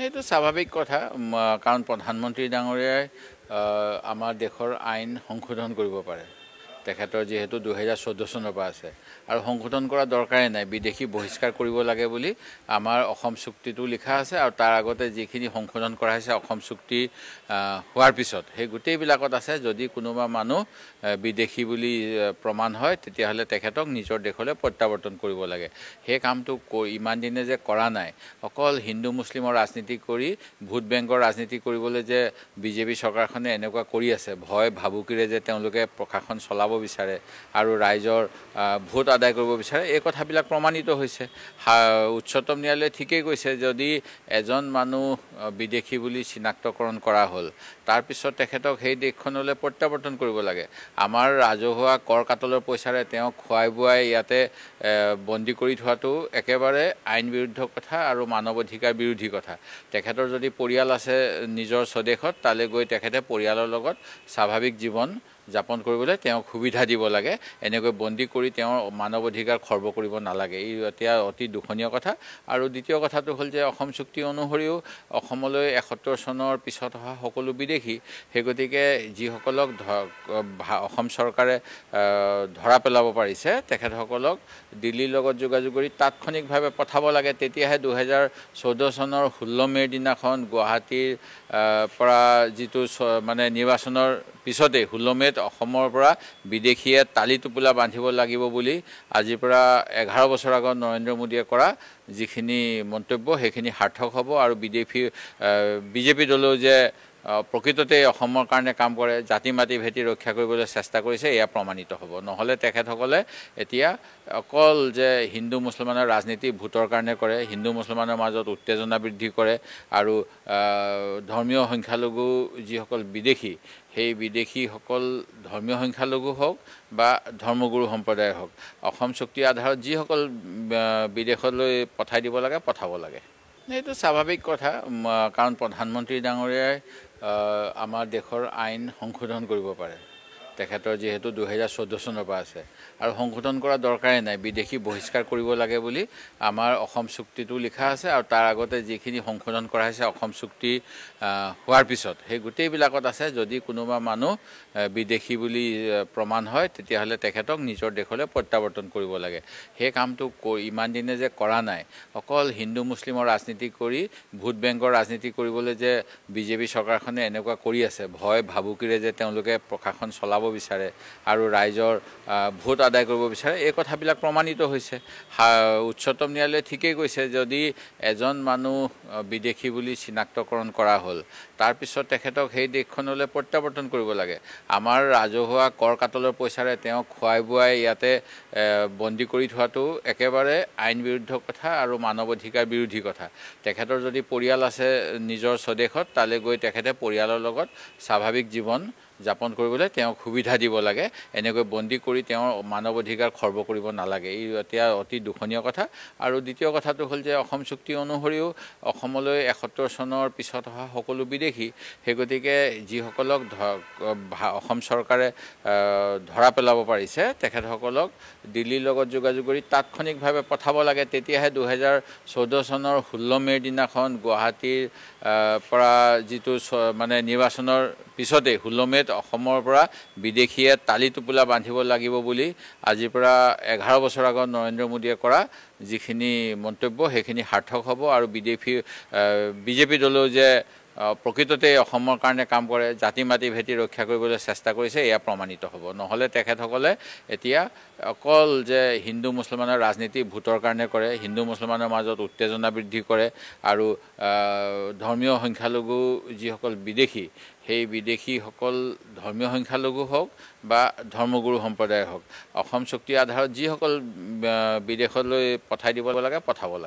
এইটো স্বাভাৱিক কথা কাৰণ প্ৰধানমন্ত্ৰী ডাঙৰীয়াই আমাৰ দেশৰ আইন সংশোধন কৰিব পাৰে তেখেতৰ যেহেতু 2014 চনৰ পৰা আছে আৰু সংশোধন কৰা দৰকাৰে নাই বিদেশী বহিষ্কাৰ কৰিব লাগে বুলি আমাৰ অসম চুক্তিটো লিখা আছে আৰু তাৰ আগতে যিখিনি সংশোধন কৰা হৈছে অসম চুক্তি হোৱাৰ পিছত সেই গোটেইবিলাকত আছে যদি কোনোবা মানুহ বিদেশী বুলি প্ৰমাণ হয় তেতিয়াহ'লে তেখেতক নিজৰ দেশলৈ প্ৰত্যাৱৰ্তন কৰিব লাগে সেই কামটো ইমান দিনে যে কৰা নাই অকল হিন্দু মুছলিমৰ ৰাজনীতি কৰি ভোট বেংকৰ ৰাজনীতি কৰিবলৈ যে বিজেপি চৰকাৰখনে এনেকুৱা কৰি আছে ভয় ভাবুকিৰে যে তেওঁলোকে প্ৰশাসন চলাব বিচাৰে আৰু ৰাইজৰ ভোট আদায় কৰিব বিচাৰে এই কথাবিলাক প্ৰমাণিত হৈছে উচ্চতম ন্যায়ালয়ে ঠিকই কৈছে যদি এজন মানুহ বিদেশী বুলি চিনাক্তকৰণ কৰা হ'ল তাৰ পিছত তেখেতক সেই দেশখনলৈ প্ৰত্যাৱৰ্তন কৰিব লাগে আমাৰ ৰাজহুৱা কৰ কাটলৰ পইচাৰে তেওঁ খুৱাই বুৱাই ইয়াতে বন্দী কৰি থোৱাটো একেবাৰে আইন বিৰুদ্ধ কথা আৰু মানৱ অধিকাৰ বিৰোধী কথা তেখেতৰ যদি পৰিয়াল আছে নিজৰ স্বদেশত তালৈ গৈ তেখেতে পৰিয়ালৰ লগত স্বাভাৱিক জীৱন যাপন কৰিবলৈ তেওঁক সুবিধা দিব লাগে এনেকৈ বন্দী কৰি তেওঁৰ মানৱ অধিকাৰ খৰ্ব কৰিব নালাগে এই এতিয়া অতি দুখনীয় কথা আৰু দ্বিতীয় কথাটো হ'ল যে অসম চুক্তি অনুসৰিও অসমলৈ 71 চনৰ পিছত অহা সকলো বিদেশী সেই গতিকে যিসকলক অসম চৰকাৰে ধৰা পেলাব পাৰিছে তেখেতসকলক দিল্লীৰ লগত যোগাযোগ কৰি তাৎক্ষণিকভাৱে পঠাব লাগে তেতিয়াহে 2014 চনৰ 16 মে'ৰ দিনাখন গুৱাহাটীৰ পৰা যিটো মানে নিৰ্বাচনৰ পিছতে 16 মে'ত অসমৰ পৰা বিদেশীয়ে তালি টোপোলা বান্ধিব লাগিব বুলি আজিৰ পৰা 11 বছৰ আগত নৰেন্দ্ৰ মোদীয়ে কৰা যিখিনি মন্তব্য সেইখিনি সাৰ্থক হ'ব আৰু বিজেপি দলেও যে প্ৰকৃততে অসমৰ কাৰণে কাম কৰে জাতি মাতি ভেটি ৰক্ষা কৰিবলৈ চেষ্টা কৰিছে এয়া প্ৰমাণিত হ'ব নহ'লে তেখেতসকলে এতিয়া অকল যে হিন্দু মুছলমানৰ ৰাজনীতি ভোটৰ কাৰণে কৰে হিন্দু মুছলমানৰ মাজত উত্তেজনা বৃদ্ধি কৰে আৰু ধৰ্মীয় সংখ্যালঘু যিসকল বিদেশী সেই বিদেশীসকল ধৰ্মীয় সংখ্যালঘু হওক বা ধৰ্মগুৰু সম্প্ৰদায় হওক অসম চুক্তিৰ আধাৰত যিসকল বিদেশলৈ পঠাই দিব লাগে পঠাব লাগে এইটো স্বাভাৱিক কথা কাৰণ প্ৰধানমন্ত্ৰী ডাঙৰীয়াই আমাৰ দেশৰ আইন সংশোধন কৰিব পাৰে তেখেতৰ যেহেতু 2014 চনৰ পৰা আছে আৰু সংশোধন কৰা দৰকাৰে নাই বিদেশী বহিষ্কাৰ কৰিব লাগে বুলি আমাৰ অসম চুক্তিটো লিখা আছে আৰু তাৰ আগতে যিখিনি সংশোধন কৰা হৈছে অসম চুক্তি হোৱাৰ পিছত সেই গোটেইবিলাকত আছে যদি কোনোবা মানুহ বিদেশী বুলি প্ৰমাণ হয় তেতিয়াহ'লে তেখেতক নিজৰ দেশলৈ প্ৰত্যাৱৰ্তন কৰিব লাগে সেই কামটো ইমান দিনে যে কৰা নাই অকল হিন্দু মুছলিমৰ ৰাজনীতি কৰি ভোট বেংকৰ ৰাজনীতি কৰিবলৈ যে বিজেপি চৰকাৰখনে এনেকুৱা কৰি আছে ভয় ভাবুকিৰে যে তেওঁলোকে প্ৰশাসন চলাব বিচাৰে আৰু ৰাইজৰ ভোট আদায় কৰিব বিচাৰে এই কথাবিলাক প্ৰমাণিত হৈছে উচ্চতম ন্যায়ালয়ে ঠিকই কৈছে যদি এজন মানুহ বিদেশী বুলি চিনাক্তকৰণ কৰা হ'ল তাৰ পিছত তেখেতক সেই দেশখনলৈ প্ৰত্যাৱৰ্তন কৰিব লাগে আমাৰ ৰাজহুৱা কৰ কাটলৰ পইচাৰে তেওঁক খুৱাই বুৱাই ইয়াতে বন্দী কৰি থোৱাটো একেবাৰে আইন বিৰুদ্ধ কথা আৰু মানৱ অধিকাৰ বিৰোধী কথা তেখেতৰ যদি পৰিয়াল আছে নিজৰ স্বদেশত তালৈ গৈ তেখেতে পৰিয়ালৰ লগত স্বাভাৱিক জীৱন যাপন কৰিবলৈ তেওঁক সুবিধা দিব লাগে এনেকৈ বন্দী কৰি তেওঁৰ মানৱ অধিকাৰ খৰ্ব কৰিব নালাগে এই এতিয়া অতি দুখনীয় কথা আৰু দ্বিতীয় কথাটো হ'ল যে অসম চুক্তি অনুসৰিও অসমলৈ 71 চনৰ পিছত অহা সকলো বিদেশী সেই গতিকে যিসকলক অসম চৰকাৰে ধৰা পেলাব পাৰিছে তেখেতসকলক দিল্লীৰ লগত যোগাযোগ কৰি তাৎক্ষণিকভাৱে পঠাব লাগে তেতিয়াহে 2014 চনৰ 16 মে'ৰ দিনাখন গুৱাহাটীৰ পৰা যিটো মানে নিৰ্বাচনৰ পিছতে 16 মে'ত অসমৰ পৰা বিদেশীয়ে তালি টোপোলা বান্ধিব লাগিব বুলি আজিৰ পৰা 11 বছৰ আগত নৰেন্দ্ৰ মোদীয়ে কৰা যিখিনি মন্তব্য সেইখিনি সাৰ্থক হ'ব আৰু বিজেপি দলেও যে প্ৰকৃততে অসমৰ কাৰণে কাম কৰে জাতি মাতি ভেটি ৰক্ষা কৰিবলৈ চেষ্টা কৰিছে এয়া প্ৰমাণিত হ'ব নহ'লে তেখেতসকলে এতিয়া অকল যে হিন্দু মুছলমানৰ ৰাজনীতি ভোটৰ কাৰণে কৰে হিন্দু মুছলমানৰ মাজত উত্তেজনা বৃদ্ধি কৰে আৰু ধৰ্মীয় সংখ্যালঘু যিসকল বিদেশী সেই বিদেশীসকল ধৰ্মীয় সংখ্যালঘু হওক বা ধৰ্মগুৰু সম্প্ৰদায় হওক অসম চুক্তিৰ আধাৰত যিসকল বিদেশলৈ পঠাই দিব লাগে পঠাব লাগে